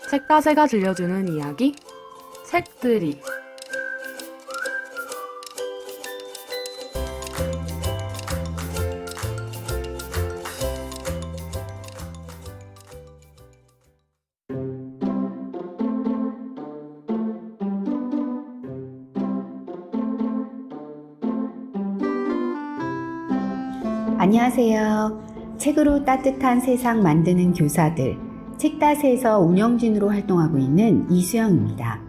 책다새가 들려주는 이야기, 책들이. 안녕하세요. 책으로 따뜻한 세상 만드는 교사들, 책다새에서 운영진으로 활동하고 있는 이수영입니다.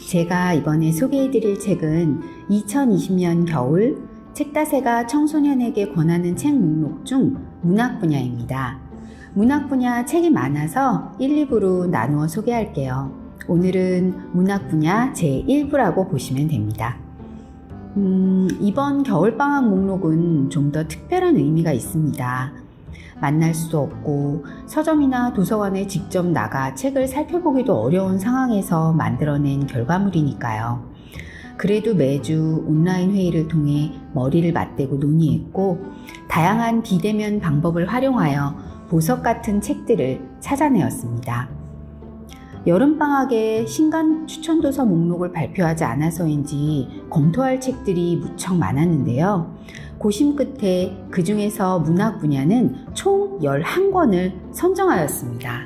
제가 이번에 소개해드릴 책은 2020년 겨울 책다새가 청소년에게 권하는 책 목록 중 문학 분야입니다. 문학 분야 책이 많아서 1, 2부로 나누어 소개할게요. 오늘은 문학 분야 제1부라고 보시면 됩니다. 이번 겨울방학 목록은 좀 더 특별한 의미가 있습니다. 만날 수 없고 서점이나 도서관에 직접 나가 책을 살펴보기도 어려운 상황에서 만들어낸 결과물이니까요. 그래도 매주 온라인 회의를 통해 머리를 맞대고 논의했고 다양한 비대면 방법을 활용하여 보석 같은 책들을 찾아내었습니다. 여름방학에 신간 추천도서 목록을 발표하지 않아서인지 검토할 책들이 무척 많았는데요. 고심 끝에 그 중에서 문학 분야는 총 11권을 선정하였습니다.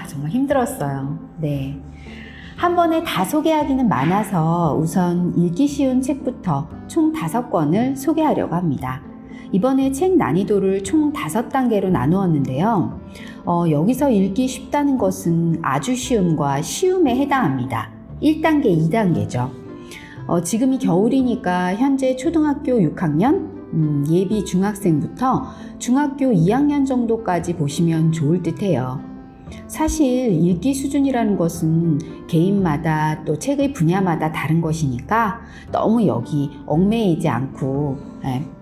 정말 힘들었어요. 네. 한 번에 다 소개하기는 많아서 우선 읽기 쉬운 책부터 총 5권을 소개하려고 합니다. 이번에 책 난이도를 총 5단계로 나누었는데요. 여기서 읽기 쉽다는 것은 아주 쉬움과 쉬움에 해당합니다. 1단계, 2단계죠. 지금이 겨울이니까 현재 초등학교 6학년, 예비 중학생부터 중학교 2학년 정도까지 보시면 좋을 듯해요. 사실 읽기 수준이라는 것은 개인마다 또 책의 분야마다 다른 것이니까 너무 여기 얽매이지 않고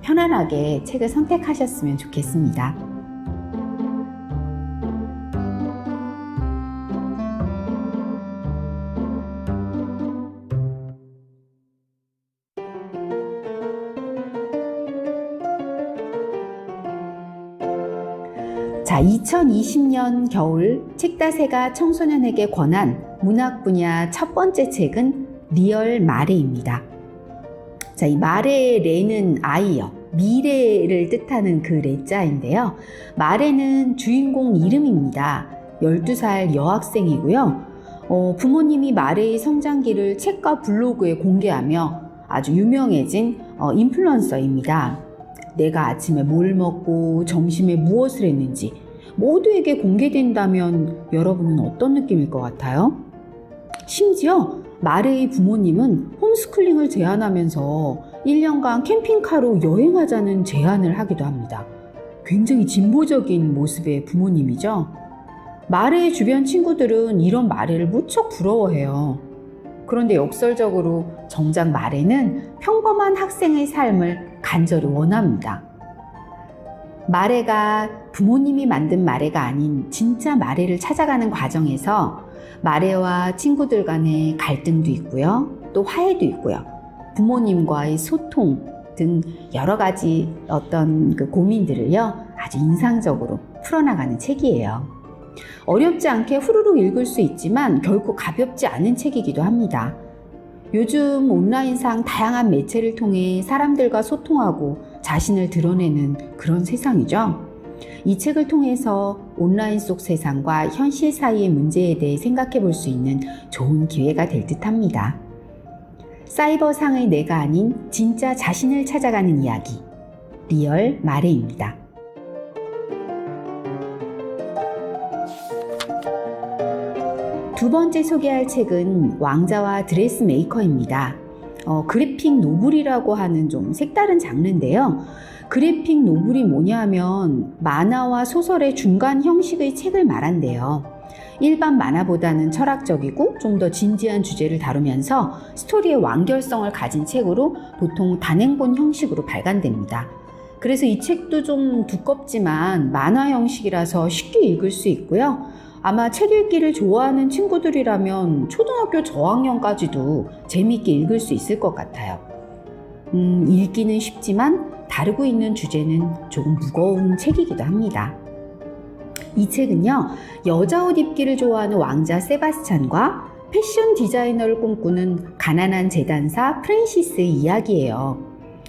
편안하게 책을 선택하셨으면 좋겠습니다. 자, 2020년 겨울 책다새가 청소년에게 권한 문학 분야 첫 번째 책은 리얼 마레입니다. 자, 이 마레의 레는 아이요, 미래를 뜻하는 그 레자인데요. 마레는 주인공 이름입니다. 12살 여학생이고요. 부모님이 마레의 성장기를 책과 블로그에 공개하며 아주 유명해진 인플루언서입니다. 내가 아침에 뭘 먹고 점심에 무엇을 했는지 모두에게 공개된다면 여러분은 어떤 느낌일 것 같아요? 심지어 마레의 부모님은 홈스쿨링을 제안하면서 1년간 캠핑카로 여행하자는 제안을 하기도 합니다. 굉장히 진보적인 모습의 부모님이죠. 마레의 주변 친구들은 이런 마레를 무척 부러워해요. 그런데 역설적으로 정작 마레는 평범한 학생의 삶을 간절히 원합니다. 마레가 부모님이 만든 마레가 아닌 진짜 마레를 찾아가는 과정에서 마레와 친구들 간의 갈등도 있고요. 또 화해도 있고요. 부모님과의 소통 등 여러 가지 어떤 그 고민들을요. 아주 인상적으로 풀어나가는 책이에요. 어렵지 않게 후루룩 읽을 수 있지만 결코 가볍지 않은 책이기도 합니다. 요즘 온라인상 다양한 매체를 통해 사람들과 소통하고 자신을 드러내는 그런 세상이죠. 이 책을 통해서 온라인 속 세상과 현실 사이의 문제에 대해 생각해 볼 수 있는 좋은 기회가 될 듯합니다. 사이버상의 내가 아닌 진짜 자신을 찾아가는 이야기, 리얼 마레입니다. 두 번째 소개할 책은 왕자와 드레스메이커입니다. 그래픽 노블이라고 하는 좀 색다른 장르인데요. 그래픽 노블이 뭐냐 하면 만화와 소설의 중간 형식의 책을 말한대요. 일반 만화보다는 철학적이고 좀 더 진지한 주제를 다루면서 스토리의 완결성을 가진 책으로 보통 단행본 형식으로 발간됩니다. 그래서 이 책도 좀 두껍지만 만화 형식이라서 쉽게 읽을 수 있고요. 아마 책 읽기를 좋아하는 친구들이라면 초등학교 저학년까지도 재미있게 읽을 수 있을 것 같아요. 읽기는 쉽지만 다루고 있는 주제는 조금 무거운 책이기도 합니다. 이 책은요, 여자 옷 입기를 좋아하는 왕자 세바스찬과 패션 디자이너를 꿈꾸는 가난한 재단사 프랜시스의 이야기예요.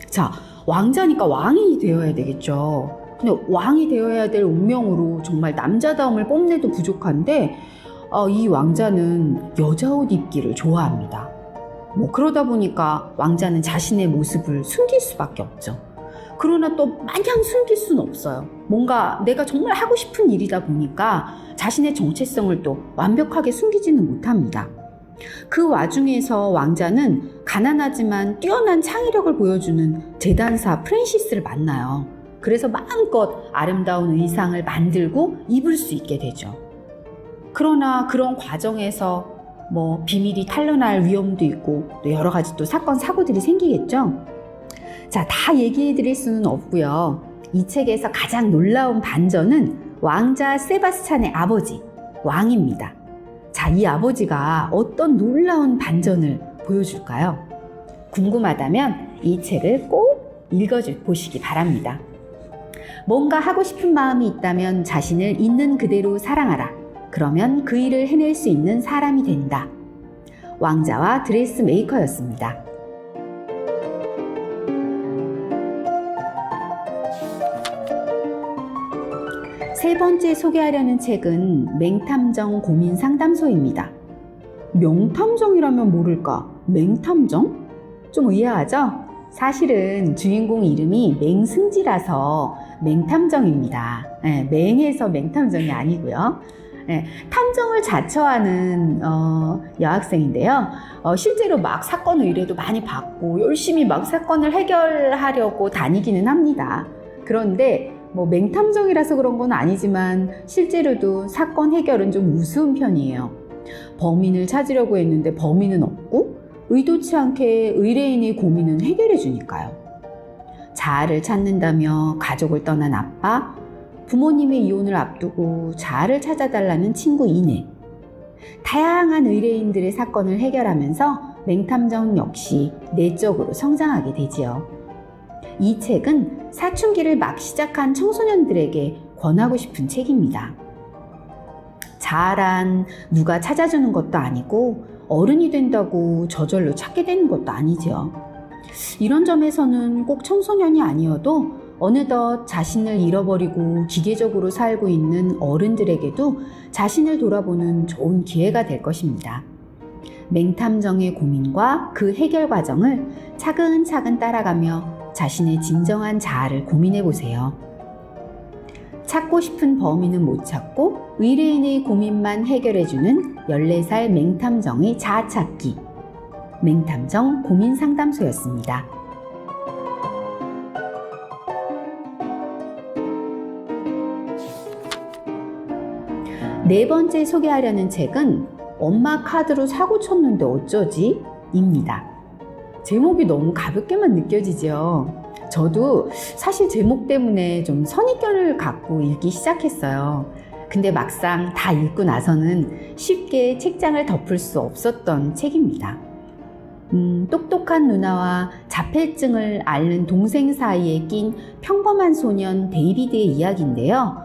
자, 왕자니까 왕이 되어야 되겠죠. 근데 왕이 되어야 될 운명으로 정말 남자다움을 뽐내도 부족한데 이 왕자는 여자 옷 입기를 좋아합니다. 그러다 보니까 왕자는 자신의 모습을 숨길 수밖에 없죠. 그러나 또 마냥 숨길 수는 없어요. 뭔가 내가 정말 하고 싶은 일이다 보니까 자신의 정체성을 또 완벽하게 숨기지는 못합니다. 그 와중에서 왕자는 가난하지만 뛰어난 창의력을 보여주는 재단사 프랜시스를 만나요. 그래서 마음껏 아름다운 의상을 만들고 입을 수 있게 되죠. 그러나 그런 과정에서 비밀이 탄로날 위험도 있고 또 여러 가지 또 사건 사고들이 생기겠죠. 자, 다 얘기해 드릴 수는 없고요. 이 책에서 가장 놀라운 반전은 왕자 세바스찬의 아버지 왕입니다. 자, 이 아버지가 어떤 놀라운 반전을 보여줄까요? 궁금하다면 이 책을 꼭 읽어보시기 바랍니다. 뭔가 하고 싶은 마음이 있다면 자신을 있는 그대로 사랑하라. 그러면 그 일을 해낼 수 있는 사람이 된다. 왕자와 드레스메이커였습니다. 세 번째 소개하려는 책은 맹탐정 고민 상담소입니다. 명탐정이라면 모를까? 맹탐정? 좀 의아하죠? 사실은 주인공 이름이 맹승지라서 맹탐정입니다. 맹에서 맹탐정이 아니고요. 탐정을 자처하는 여학생인데요. 실제로 막 사건 의뢰도 많이 받고 열심히 막 사건을 해결하려고 다니기는 합니다. 그런데 맹탐정이라서 그런 건 아니지만 실제로도 사건 해결은 좀 우스운 편이에요. 범인을 찾으려고 했는데 범인은 없고 의도치 않게 의뢰인의 고민은 해결해 주니까요. 자아를 찾는다며 가족을 떠난 아빠, 부모님의 이혼을 앞두고 자아를 찾아달라는 친구 이내, 다양한 의뢰인들의 사건을 해결하면서 맹탐정 역시 내적으로 성장하게 되지요. 이 책은 사춘기를 막 시작한 청소년들에게 권하고 싶은 책입니다. 자아란 누가 찾아주는 것도 아니고 어른이 된다고 저절로 찾게 되는 것도 아니죠. 이런 점에서는 꼭 청소년이 아니어도 어느덧 자신을 잃어버리고 기계적으로 살고 있는 어른들에게도 자신을 돌아보는 좋은 기회가 될 것입니다. 맹탐정의 고민과 그 해결 과정을 차근차근 따라가며 자신의 진정한 자아를 고민해 보세요. 찾고 싶은 범인은 못 찾고 의뢰인의 고민만 해결해주는 14살 맹탐정의 자아 찾기. 맹탐정 고민 상담소였습니다. 네 번째 소개하려는 책은 엄마 카드로 사고 쳤는데 어쩌지? 입니다. 제목이 너무 가볍게만 느껴지죠. 저도 사실 제목 때문에 좀 선입견을 갖고 읽기 시작했어요. 근데 막상 다 읽고 나서는 쉽게 책장을 덮을 수 없었던 책입니다. 똑똑한 누나와 자폐증을 앓는 동생 사이에 낀 평범한 소년 데이비드의 이야기인데요.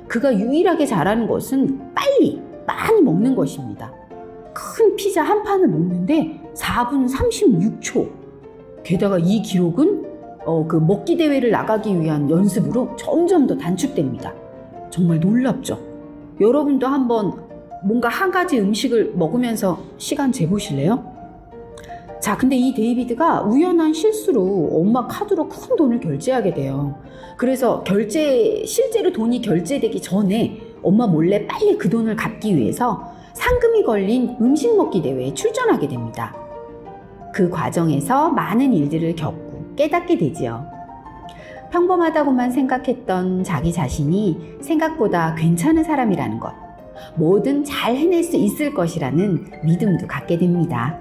그가 유일하게 잘하는 것은 빨리 많이 먹는 것입니다. 큰 피자 한 판을 먹는데 4분 36초. 게다가 이 기록은 그 먹기 대회를 나가기 위한 연습으로 점점 더 단축됩니다. 정말 놀랍죠? 여러분도 한번 뭔가 한 가지 음식을 먹으면서 시간 재보실래요? 자, 근데 이 데이비드가 우연한 실수로 엄마 카드로 큰 돈을 결제하게 돼요. 그래서 실제로 돈이 결제되기 전에 엄마 몰래 빨리 그 돈을 갚기 위해서 상금이 걸린 음식 먹기 대회에 출전하게 됩니다. 그 과정에서 많은 일들을 겪고 깨닫게 되지요. 평범하다고만 생각했던 자기 자신이 생각보다 괜찮은 사람이라는 것, 뭐든 잘 해낼 수 있을 것이라는 믿음도 갖게 됩니다.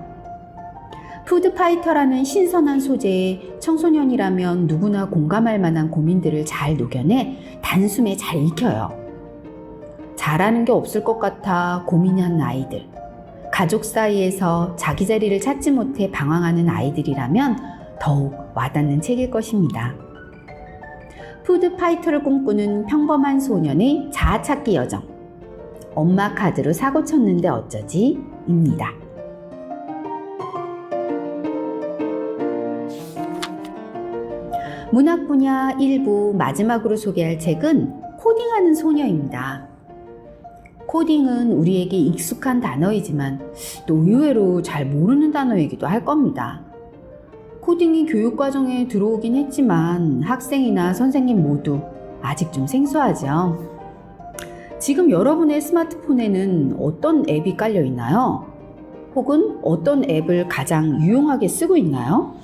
푸드파이터라는 신선한 소재에 청소년이라면 누구나 공감할 만한 고민들을 잘 녹여내 단숨에 잘 익혀요. 잘하는 게 없을 것 같아 고민하는 아이들, 가족 사이에서 자기 자리를 찾지 못해 방황하는 아이들이라면 더욱 와닿는 책일 것입니다. 푸드파이터를 꿈꾸는 평범한 소년의 자아찾기 여정. 엄마 카드로 사고 쳤는데 어쩌지? 입니다. 문학 분야 1부 마지막으로 소개할 책은 코딩하는 소녀입니다. 코딩은 우리에게 익숙한 단어이지만 또 의외로 잘 모르는 단어이기도 할 겁니다. 코딩이 교육과정에 들어오긴 했지만 학생이나 선생님 모두 아직 좀 생소하죠. 지금 여러분의 스마트폰에는 어떤 앱이 깔려 있나요? 혹은 어떤 앱을 가장 유용하게 쓰고 있나요?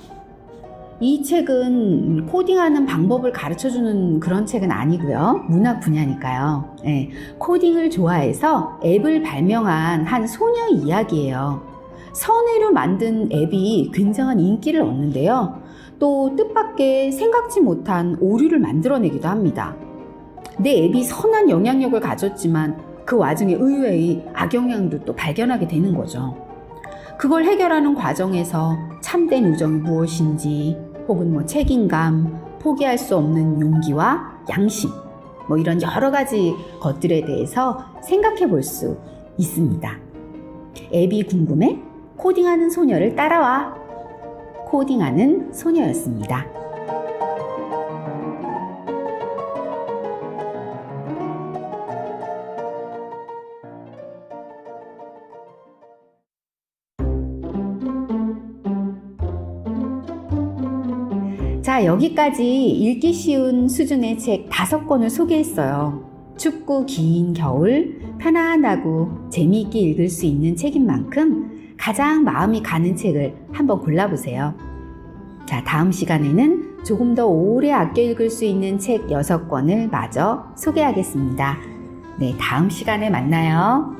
이 책은 코딩하는 방법을 가르쳐주는 그런 책은 아니고요. 문학 분야니까요. 네, 코딩을 좋아해서 앱을 발명한 한 소녀의 이야기예요. 선의로 만든 앱이 굉장한 인기를 얻는데요. 또 뜻밖의 생각지 못한 오류를 만들어내기도 합니다. 내 앱이 선한 영향력을 가졌지만 그 와중에 의외의 악영향도 또 발견하게 되는 거죠. 그걸 해결하는 과정에서 참된 우정이 무엇인지, 혹은 책임감, 포기할 수 없는 용기와 양심, 이런 여러 가지 것들에 대해서 생각해 볼 수 있습니다. 앱이 궁금해? 코딩하는 소녀를 따라와. 코딩하는 소녀였습니다. 자, 여기까지 읽기 쉬운 수준의 책 5권을 소개했어요. 춥고 긴 겨울, 편안하고 재미있게 읽을 수 있는 책인 만큼 가장 마음이 가는 책을 한번 골라보세요. 자, 다음 시간에는 조금 더 오래 아껴 읽을 수 있는 책 6권을 마저 소개하겠습니다. 네, 다음 시간에 만나요.